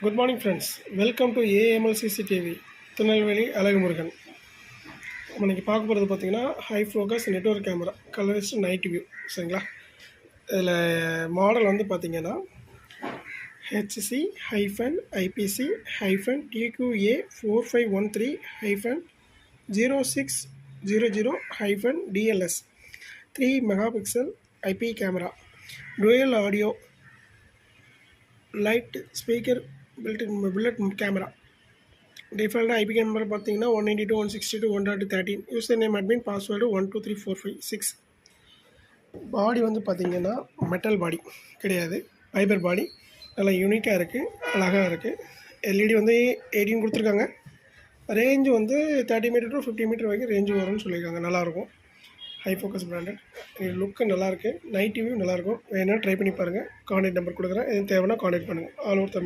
Good morning friends, welcome to AMLCC TV Tirunelveli Azhagumurugan. நம்ம இன்றைக்கி பார்க்க போகிறது பார்த்திங்கன்னா high focus network camera colourist night view. சரிங்களா? இதில் மாடல் வந்து பார்த்திங்கன்னா HC-IP-4513-0600-DLS 3 megapixel IP camera, dual audio, light speaker, bullet camera. டிஃபால்ட்டாக ஐபி கேமரா பார்த்தீங்கன்னா 192, 162, 1.13. User name admin, password 123456. பாடி வந்து பார்த்தீங்கன்னா மெட்டல் பாடி கிடையாது, ஃபைபர் பாடி. நல்லா யூனிக்காக இருக்குது, அழகாக இருக்குது. எல்இடி வந்து 18 கொடுத்துருக்காங்க. ரேஞ்சு வந்து 30 மீட்டர் டு 50 மீட்டர் வரைக்கும் ரேஞ்சு வரும்னு சொல்லியிருக்காங்க. நல்லாயிருக்கும். High focus branded. லுக்கு நல்லாயிருக்கு, நைட் வியூ நல்லாயிருக்கும். வேணால் ட்ரை பண்ணி பாருங்கள். கான்டாக்ட் நம்பர் கொடுக்குறேன், எதுவும் தேவைன்னா கான்டாக்ட் பண்ணுங்கள். All over Tamil.